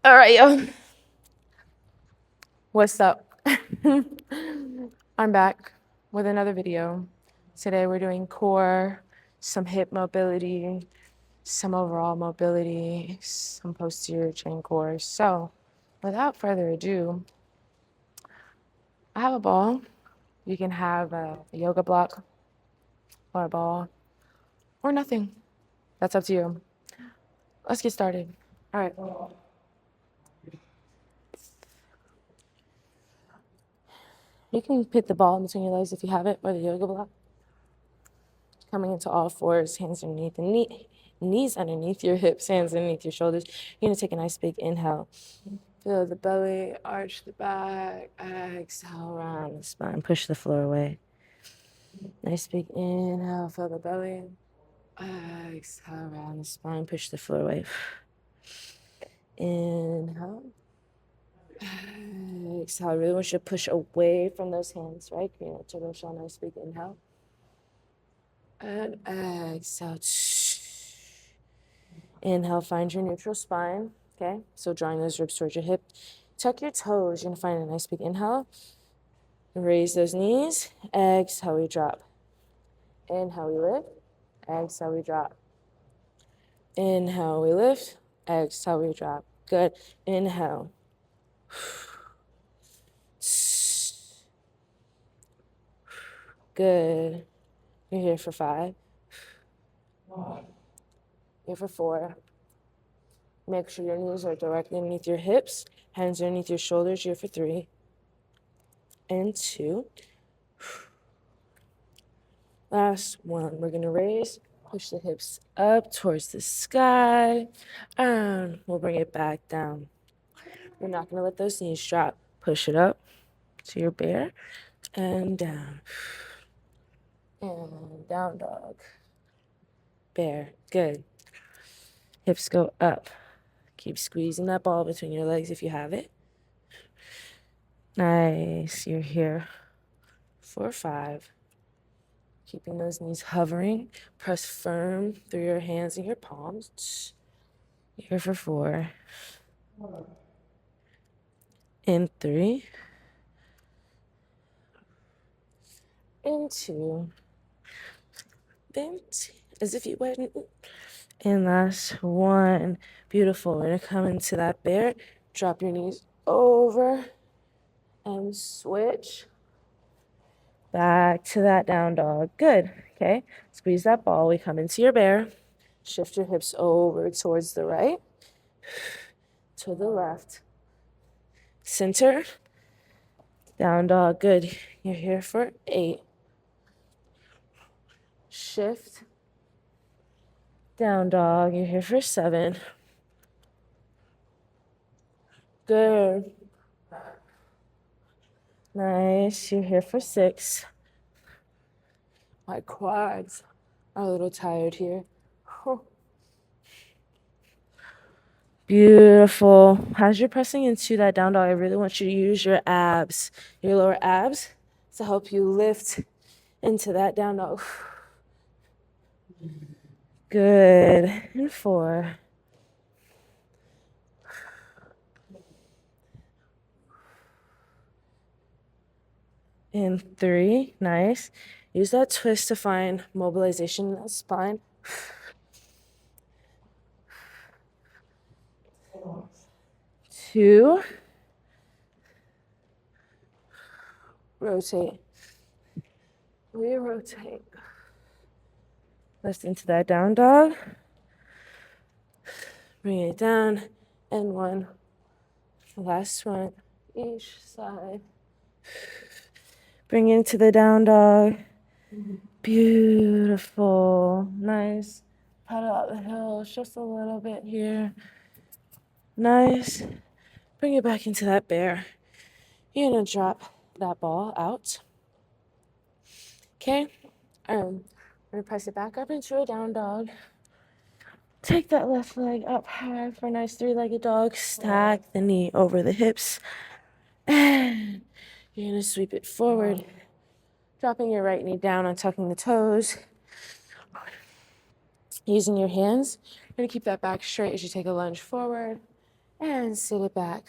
All right, yo. What's up? I'm back with another video. Today we're doing core, some hip mobility, some overall mobility, some posterior chain core. So, without further ado, I have a ball. You can have a yoga block or a ball or nothing. That's up to you. Let's get started. All right. You can put the ball in between your legs if you have it, or the yoga block. Coming into all fours, hands underneath the knees underneath your hips, hands underneath your shoulders. You're gonna take a nice big inhale. Feel the belly, arch the back, exhale around the spine, push the floor away. Nice big inhale, feel the belly, exhale around the spine, push the floor away. Inhale. Exhale. I really want you to push away from those hands, right? Create a turtle shell, nice big inhale. And exhale. Inhale, find your neutral spine. Okay, so drawing those ribs towards your hip. Tuck your toes. You're gonna find a nice big inhale. Raise those knees. Exhale, we drop. Inhale, we lift. Exhale, we drop. Inhale, we lift. Exhale, we drop. Good. Inhale. Good. You're here for 5. Here for 4. Make sure your knees are directly underneath your hips. Hands underneath your shoulders. Here for 3. And 2. Last 1. We're going to raise. Push the hips up towards the sky. And we'll bring it back down. We're not going to let those knees drop. Push it up to your bear. And down. And down dog. Bear. Good. Hips go up. Keep squeezing that ball between your legs if you have it. Nice. You're here for 5. Keeping those knees hovering. Press firm through your hands and your palms. Here for 4. In 3. In 2. Then as if you went. And last 1. Beautiful. We're going to come into that bear. Drop your knees over. And switch. Back to that down dog. Good. Okay. Squeeze that ball. We come into your bear. Shift your hips over towards the right. To the left. Center. Down dog. Good. You're here for 8. Shift. Down dog. You're here for 7. Good. Nice. You're here for 6. My quads are a little tired here. Beautiful. As you're pressing into that down dog, I really want you to use your abs, your lower abs, to help you lift into that down dog. Good. And 4. And 3. Nice. Use that twist to find mobilization in the spine. 2. Rotate. We rotate. Lift into that down dog. Bring it down. And 1. Last one. Each side. Bring it into the down dog. Beautiful. Nice. Paddle out the hills just a little bit here. Nice. Bring it back into that bear. You're going to drop that ball out. Okay. I'm going to press it back up into a down dog. Take that left leg up high for a nice 3-legged dog. Stack the knee over the hips. And you're going to sweep it forward. Dropping your right knee down, untucking the toes. Using your hands, You're gonna keep that back straight as you take a lunge forward and sit it back.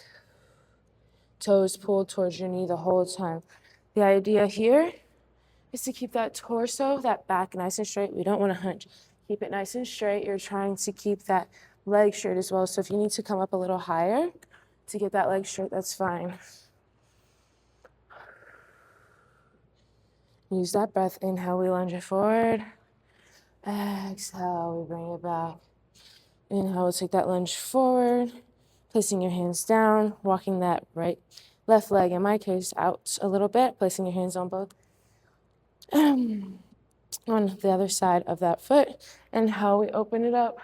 Toes pulled towards your knee the whole time. The idea here is to keep that torso, that back nice and straight. We don't want to hunch. Keep it nice and straight. You're trying to keep that leg straight as well. So if you need to come up a little higher to get that leg straight, that's fine. Use that breath. Inhale, we lunge it forward. Exhale, we bring it back. Inhale, we'll take that lunge forward, placing your hands down, walking that left leg, in my case, out a little bit, placing your hands on both. On the other side of that foot, and how we open it up.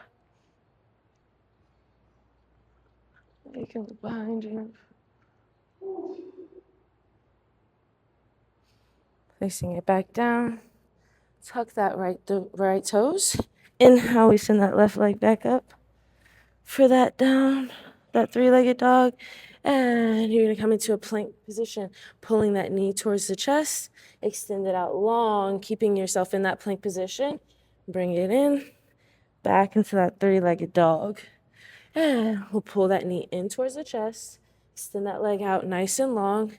You can look behind you. Placing it back down. Tuck that right toes. Inhale, we send that left leg back up for that down, that three-legged dog. And you're gonna come into a plank position, pulling that knee towards the chest, extend it out long, keeping yourself in that plank position. Bring it in, back into that three-legged dog. And we'll pull that knee in towards the chest, extend that leg out nice and long,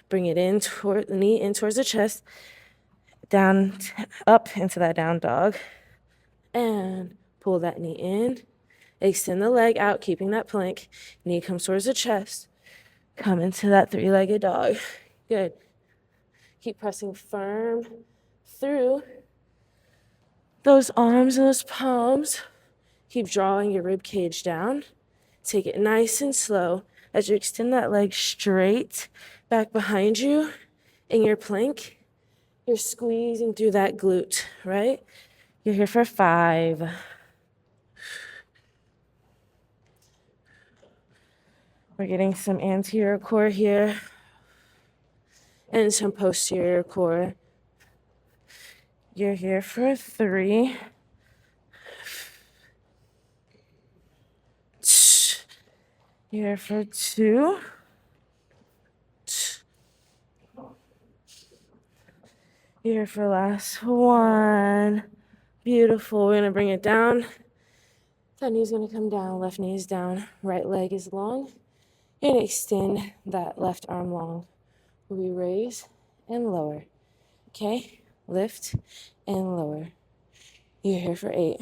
bring it in toward the knee in towards the chest, down, up into that down dog, and pull that knee in, extend the leg out, keeping that plank, knee comes towards the chest, come into that three-legged dog. Good. Keep pressing firm through those arms and those palms. Keep drawing your rib cage down. Take it nice and slow as you extend that leg straight back behind you in your plank. You're squeezing through that glute, right? You're here for 5. We're getting some anterior core here and some posterior core. You're here for 3. Here for 2. Here for last 1. Beautiful. We're gonna bring it down. That knee's gonna come down. Left knee is down. Right leg is long. You're gonna extend that left arm long. We raise and lower. Okay? Lift and lower. You're here for 8.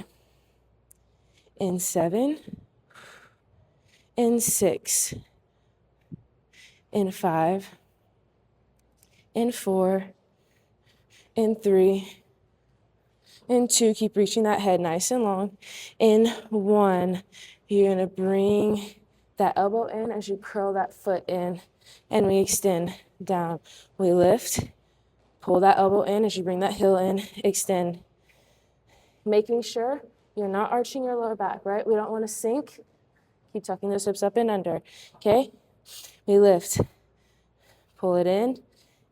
In 7. In 6. In 5. In 4. In 3. In 2, keep reaching that head nice and long. In 1, you're gonna bring that elbow in as you curl that foot in, and we extend down. We lift, pull that elbow in as you bring that heel in, extend. Making sure you're not arching your lower back, right? We don't wanna sink. Keep tucking those hips up and under, okay? We lift, pull it in,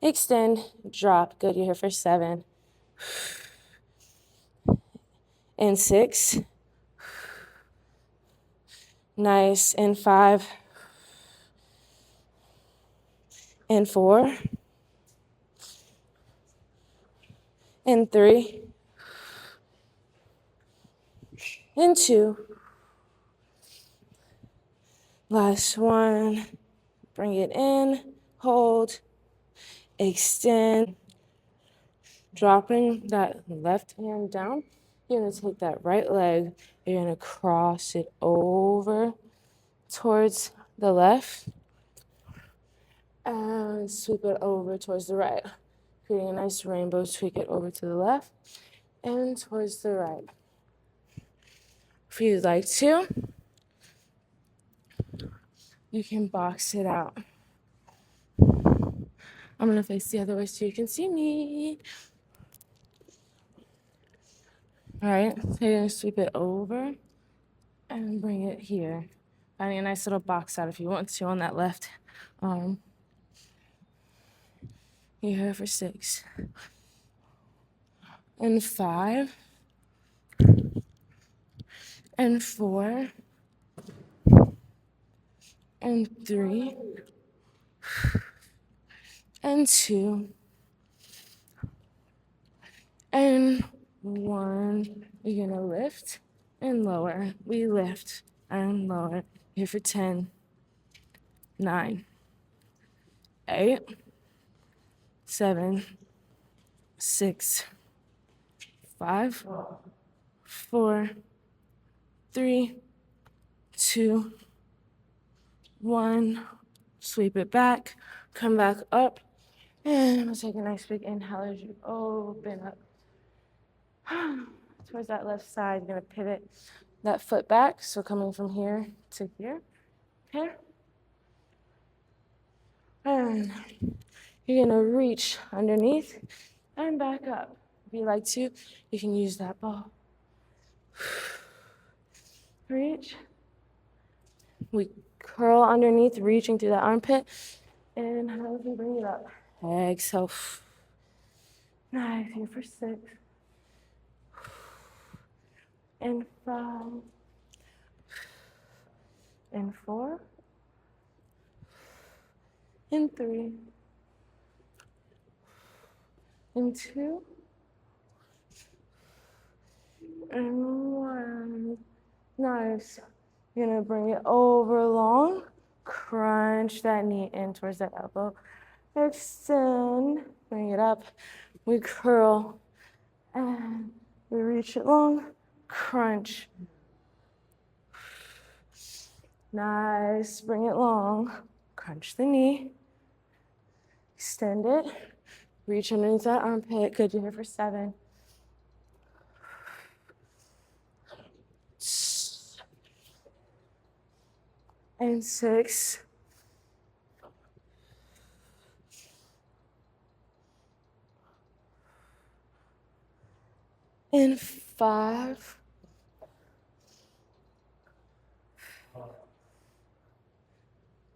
extend, drop. Good, you're here for 7. In 6. Nice. In 5. In 4. In 3. In 2. Last 1. Bring it in. Hold. Extend. Dropping that left hand down. You're going to take that right leg. You're going to cross it over towards the left. And sweep it over towards the right. Creating a nice rainbow. Tweak it over to the left and towards the right. If you'd like to, you can box it out. I'm going to face the other way so you can see me. All right, so you're going to sweep it over and bring it here. Finding a nice little box out if you want to on that left arm. You're here for 6. And 5. And 4. And 3. And 2. And 1. You're gonna lift and lower. We lift and lower. Here for 10, 9, 8, 7, 6, 5, 4, 3, 2, 1. Sweep it back. Come back up. And we'll take a nice big inhale as you open up towards that left side. You're going to pivot that foot back. So coming from here to here. Here. And you're going to reach underneath and back up. If you like to, you can use that ball. Reach. We curl underneath, reaching through that armpit. Inhale as we bring it up. Exhale. Nice. Here for 6. And 5. And 4. And 3. And 2. And 1. Nice. You're going to bring it over long. Crunch that knee in towards that elbow. Extend. Bring it up. We curl. And we reach it long. Crunch. Nice. Bring it long. Crunch the knee. Extend it. Reach underneath that armpit. Good. You're here for 7. And 6. And 5.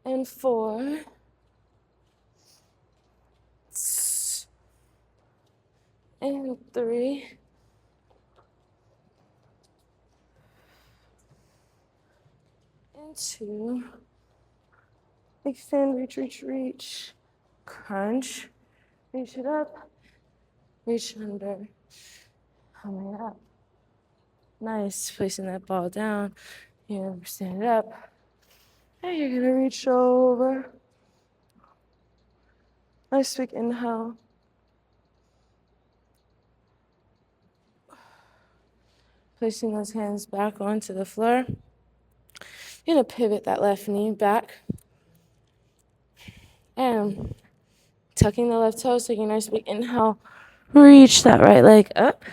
And 4. And 3. And 2. Extend, reach, reach, reach. Crunch. Reach it up. Reach under. Coming up. Nice. Placing that ball down. You're going to stand it up. And you're going to reach over. Nice big inhale. Placing those hands back onto the floor. You're going to pivot that left knee back. And tucking the left toe, taking a nice big inhale. Reach that right leg up.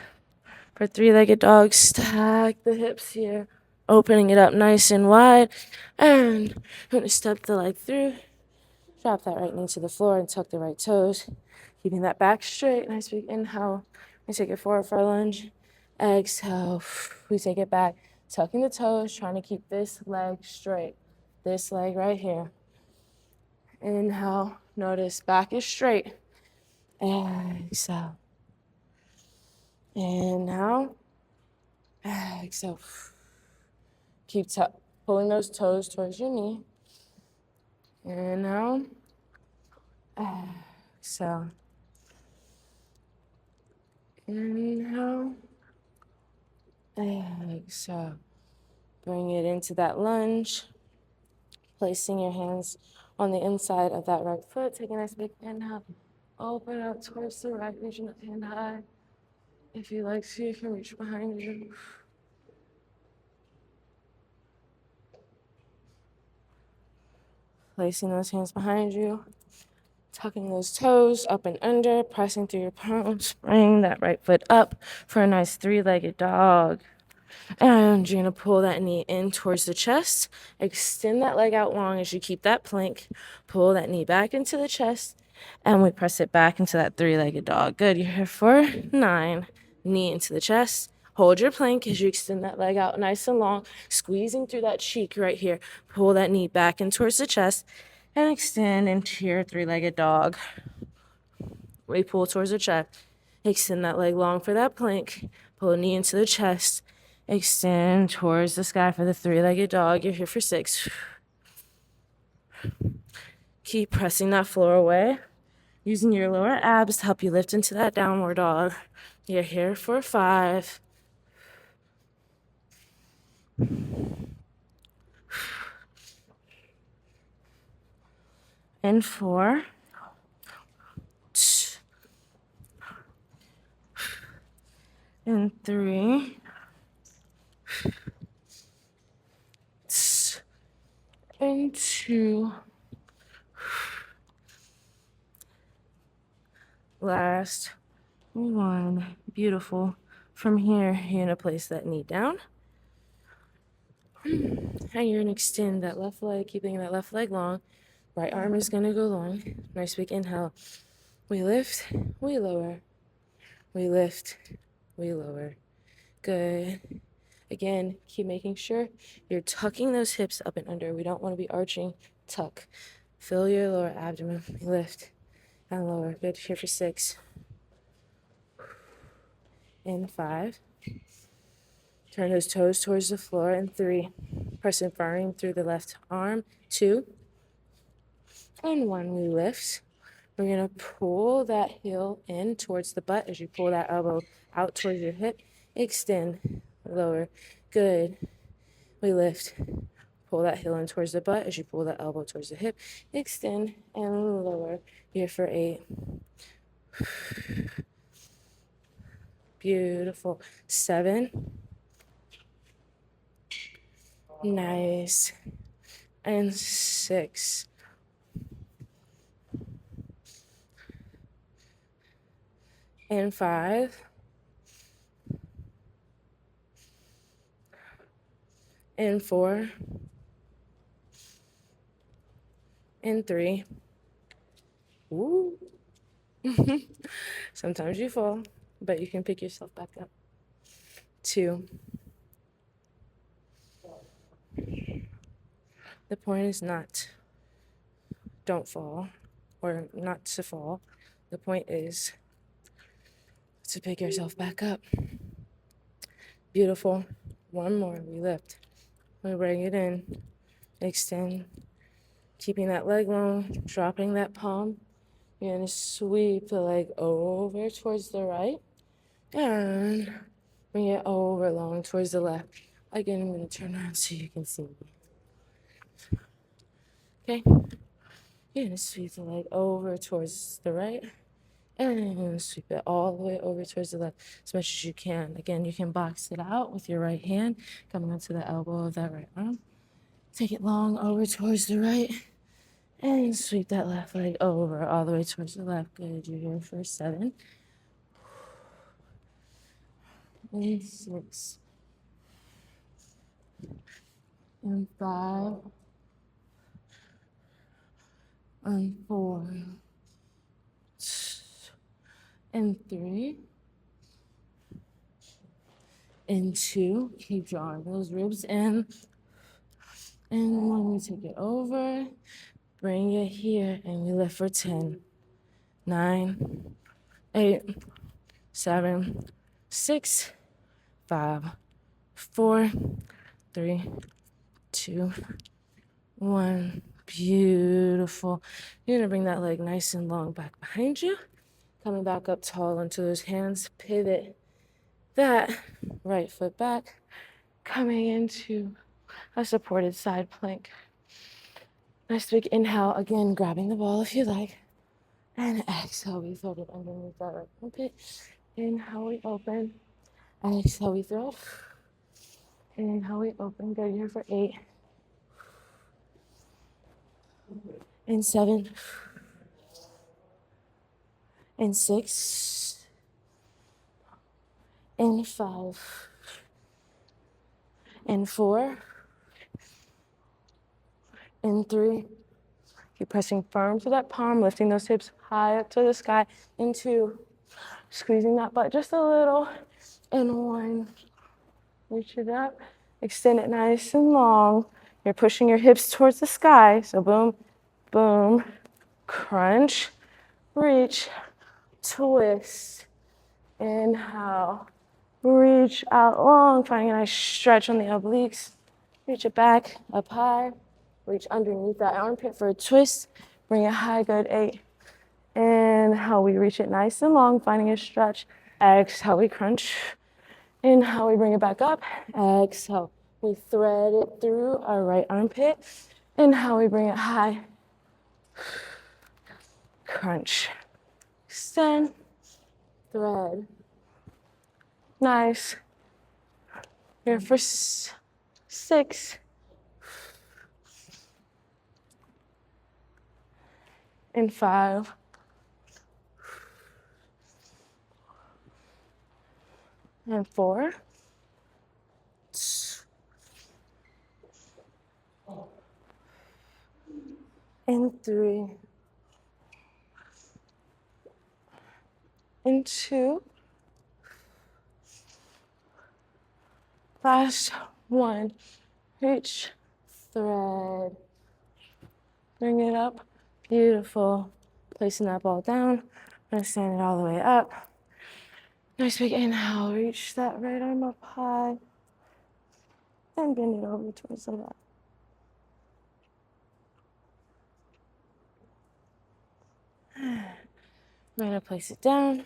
For 3-legged dog, stack the hips here. Opening it up nice and wide. And I'm going to step the leg through. Drop that right knee to the floor and tuck the right toes. Keeping that back straight. Nice big inhale. We take it forward for a lunge. Exhale. We take it back. Tucking the toes, trying to keep this leg straight. This leg right here. Inhale. Notice back is straight. Exhale. Inhale. Exhale. Keep pulling those toes towards your knee. Inhale. Exhale. Inhale. Exhale. Bring it into that lunge. Placing your hands on the inside of that right foot. Take a nice big inhale. Open up towards the right, reaching the hand high. If you like to, you can reach behind you. Placing those hands behind you. Tucking those toes up and under, pressing through your palms. Bring that right foot up for a nice 3-legged dog. And you're going to pull that knee in towards the chest. Extend that leg out long as you keep that plank. Pull that knee back into the chest. And we press it back into that 3-legged dog. Good. You're here for 9. Knee into the chest. Hold your plank as you extend that leg out nice and long. Squeezing through that cheek right here. Pull that knee back in towards the chest. And extend into your 3-legged dog. We pull towards the chest. Extend that leg long for that plank. Pull the knee into the chest. Extend towards the sky for the 3-legged dog. You're here for 6. Keep pressing that floor away. Using your lower abs to help you lift into that downward dog. You're here for 5. And 4. And 3. And 2. Last 1. Beautiful. From here, you're gonna place that knee down. And you're gonna extend that left leg, keeping that left leg long. Right arm is gonna go long. Nice big inhale. We lift, we lower. We lift, we lower. Good. Again, keep making sure you're tucking those hips up and under. We don't want to be arching. Tuck. Fill your lower abdomen. Lift and lower. Good. Here for 6. And 5. Turn those toes towards the floor. And 3. Press and firing through the left arm. 2. And 1. We lift. We're going to pull that heel in towards the butt as you pull that elbow out towards your hip. Extend. Lower. Good. We lift. Pull that heel in towards the butt as you pull that elbow towards the hip. Extend and lower. Here for 8. Beautiful. 7. Nice. And 6. And 5. And 4. And 3. Woo. Sometimes you fall, but you can pick yourself back up. 2. The point is not don't fall or not to fall. The point is to pick yourself back up. Beautiful. 1 more. We lift. We bring it in. Extend. Keeping that leg long. Dropping that palm. You're going to sweep the leg over towards the right. And bring it over long towards the left. Again, I'm going to turn around so you can see me. Okay? You're going to sweep the leg over towards the right. And sweep it all the way over towards the left as much as you can. Again, you can box it out with your right hand, coming onto the elbow of that right arm. Take it long over towards the right. And sweep that left leg over all the way towards the left. Good. You're here for 7. And 6. And 5. And 4. And 3. And 2. Keep drawing those ribs in. And when we take it over, bring it here and we lift for 10. 9. 8. 7. 6. 5. 4. 3. 2. 1. Beautiful. You're going to bring that leg nice and long back behind you. Coming back up tall onto those hands. Pivot that right foot back. Coming into a supported side plank. Nice big inhale. Again, grabbing the ball if you like. And exhale, we throw it underneath that right armpit. Inhale, we open. Exhale, we throw. Inhale, we open. Good. Here for 8. And 7. And 6. And 5. And 4. And 3. Keep pressing firm to that palm, lifting those hips high up to the sky. And 2. Squeezing that butt just a little. And 1. Reach it up. Extend it nice and long. You're pushing your hips towards the sky. So boom, boom, crunch, reach, twist. Inhale. Reach out long, finding a nice stretch on the obliques. Reach it back, up high. Reach underneath that armpit for a twist. Bring it high, good. 8. Inhale, we reach it nice and long, finding a stretch. Exhale, we crunch. Inhale, we bring it back up. Exhale, We thread it through our right armpit. Inhale, we bring it high. Crunch. Extend. Thread. Nice. Here for 6. And 5. And 4. And 3. And 2. Last 1. Reach. Thread. Bring it up. Beautiful. Placing that ball down. I'm gonna stand it all the way up. Nice big inhale. Reach that right arm up high. And bend it over towards the left. We're gonna place it down.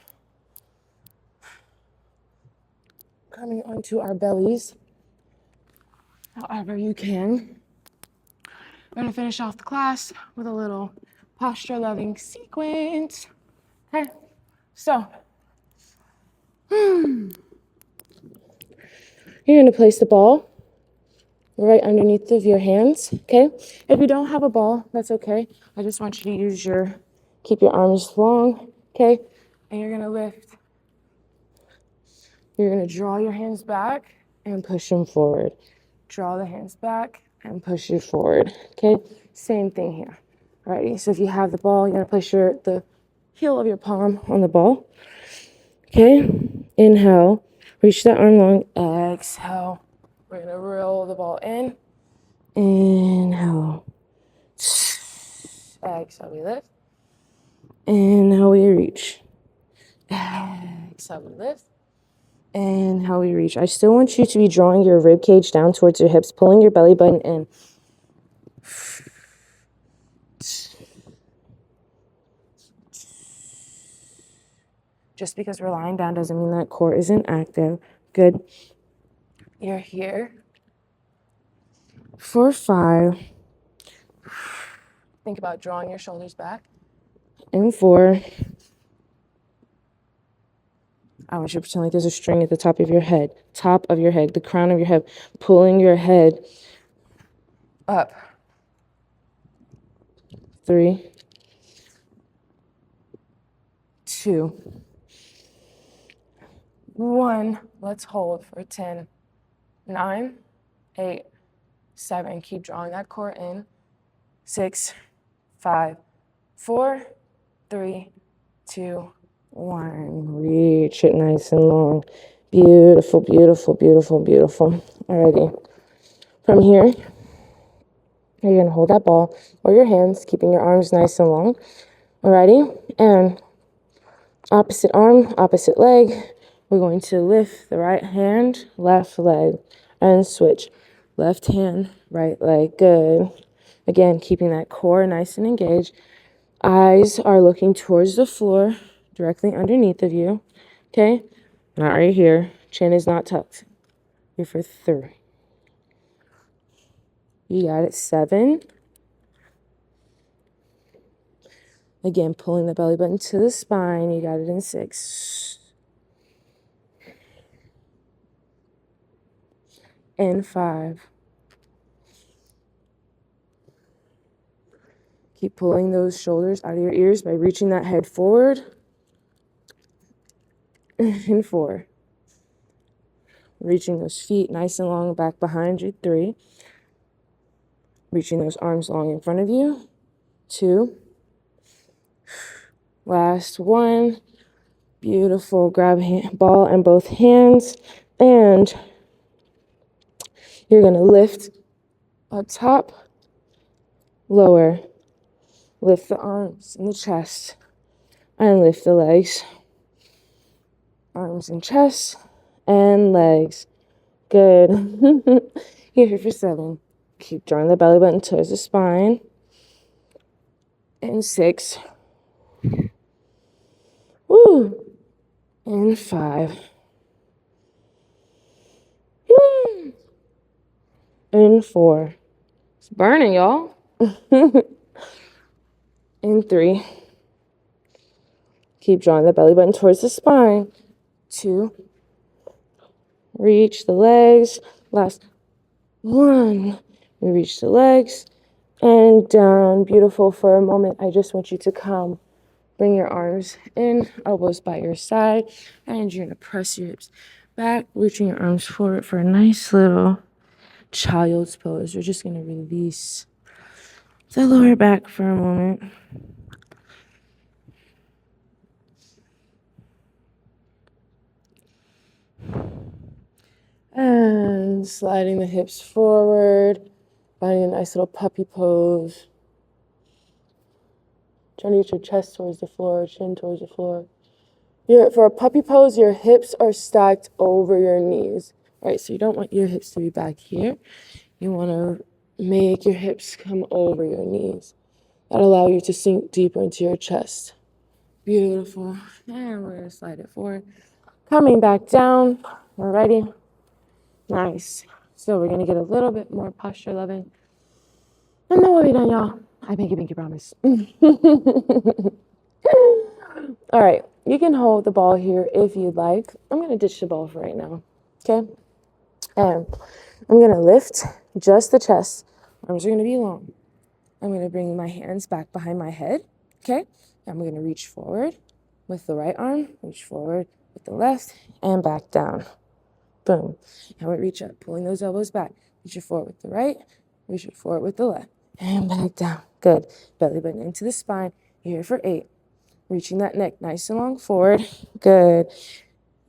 Coming onto our bellies, however you can. We're gonna finish off the class with a little posture loving sequence. Okay, so you're gonna place the ball right underneath of your hands, okay? If you don't have a ball, that's okay. I just want you to keep your arms long, okay? And you're gonna lift. You're gonna draw your hands back and push them forward. Draw the hands back and push it forward, okay? Same thing here. Alrighty, so if you have the ball, you're gonna place the heel of your palm on the ball, okay? Inhale, reach that arm long, exhale. We're gonna roll the ball in. Inhale. Exhale, we lift. Inhale, we reach. Exhale, we lift. Inhale, we reach. I still want you to be drawing your rib cage down towards your hips, pulling your belly button in. Just because we're lying down doesn't mean that core isn't active. Good. You're here for 5. Think about drawing your shoulders back. And 4. I want you to pretend like there's a string at the top of your head, the crown of your head, pulling your head up. 3, 2, 1. Let's hold for 10, 9, 8, 7. Keep drawing that core in. 6, 5, 4, 3, 2, 1. Reach it nice and long. Beautiful, beautiful, beautiful, beautiful. Alrighty. From here, you're going to hold that ball or your hands, keeping your arms nice and long. Alrighty. And opposite arm, opposite leg. We're going to lift the right hand, left leg, and switch. Left hand, right leg. Good. Again, keeping that core nice and engaged. Eyes are looking towards the floor, directly underneath of you. Okay? Not right here. Chin is not tucked. Here for 3. You got it. 7. Again, pulling the belly button to the spine. You got it in 6. And 5. Keep pulling those shoulders out of your ears by reaching that head forward. And 4. Reaching those feet nice and long back behind you. 3. Reaching those arms long in front of you. 2. Last 1. Beautiful. Grab ball in both hands. And you're going to lift up top, lower. Lift the arms and the chest. And lift the legs. Arms and chest. And legs. Good. Here for 7. Keep drawing the belly button towards the spine. And 6. Woo. And 5. Woo. In 4. It's burning, y'all. In 3. Keep drawing the belly button towards the spine. 2. Reach the legs. Last 1. We reach the legs and down. Beautiful. For a moment, I just want you to come. Bring your arms in, elbows by your side, and you're going to press your hips back, reaching your arms forward for a nice little child's pose. We're just going to release the lower back for a moment. And sliding the hips forward, finding a nice little puppy pose. Trying to get your chest towards the floor, chin towards the floor. For a puppy pose, your hips are stacked over your knees. All right, so you don't want your hips to be back here. You want to make your hips come over your knees. That'll allow you to sink deeper into your chest. Beautiful. And we're going to slide it forward. Coming back down. We're ready. Nice. So we're going to get a little bit more posture loving. And then we'll be done, y'all. I pinky promise. All right. You can hold the ball here if you'd like. I'm going to ditch the ball for right now. Okay? And I'm going to lift just the chest. Arms are going to be long. I'm going to bring my hands back behind my head. Okay? I'm going to reach forward with the right arm, reach forward with the left, and back down. Boom. And we reach up, pulling those elbows back. Reach it forward with the right, reach it forward with the left, and back down. Good. Belly button into the spine. You're here for 8. Reaching that neck nice and long forward. Good.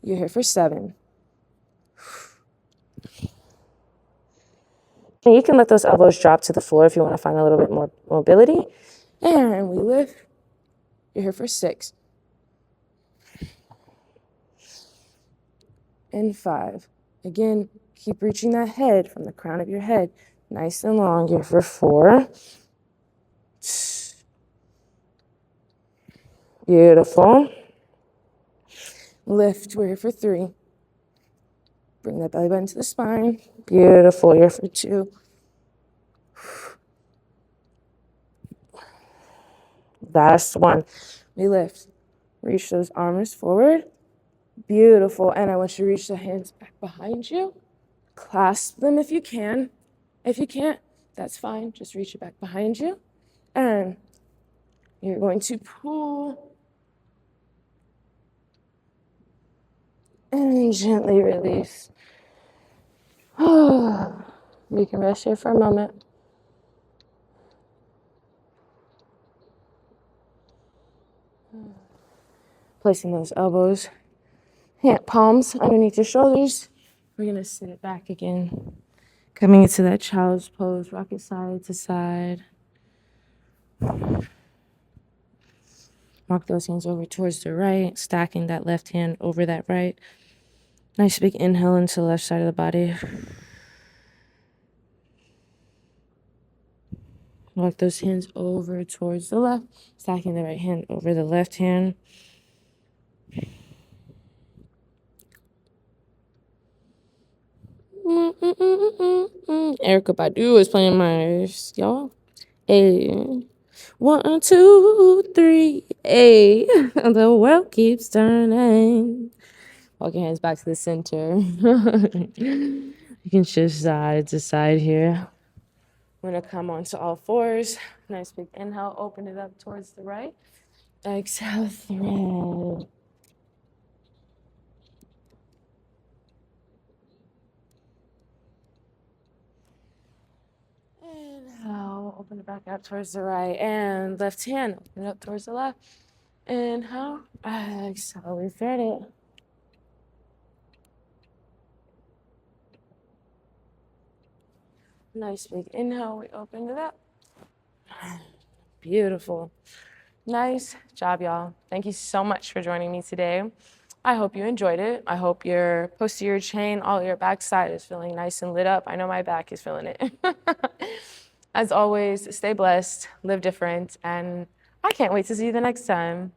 You're here for 7. And you can let those elbows drop to the floor if you want to find a little bit more mobility. And we lift. You're here for 6. And 5. Again, keep reaching that head from the crown of your head. Nice and long. You're here for 4. Beautiful. Lift. We're here for 3. Bring that belly button to the spine. Beautiful. You're here for 2. Last 1. We lift. Reach those arms forward. Beautiful. And I want you to reach the hands back behind you. Clasp them if you can. If you can't, that's fine. Just reach it back behind you. And you're going to pull and gently release. You can rest here for a moment. Placing those elbows, palms underneath your shoulders. We're going to sit it back again. Coming into that child's pose, rock it side to side. Walk those hands over towards the right, stacking that left hand over that right. Nice big inhale into the left side of the body. Walk those hands over towards the left, stacking the right hand over the left hand. Erykah Badu is playing my, y'all. Hey. 1, 2, 3, hey. The world keeps turning. Walk your hands back to the center. You can shift side to side here. We're going to come onto all 4s. Nice big inhale. Open it up towards the right. Exhale, thread. Inhale. Open it back out towards the right. And left hand. Open it up towards the left. Inhale. Exhale. We thread it. Nice big inhale. We open it up. Beautiful. Nice job, y'all. Thank you so much for joining me today. I hope you enjoyed it. I hope your posterior chain, all your backside is feeling nice and lit up. I know my back is feeling it. As always, stay blessed, live different, and I can't wait to see you the next time.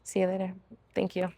See you later. Thank you.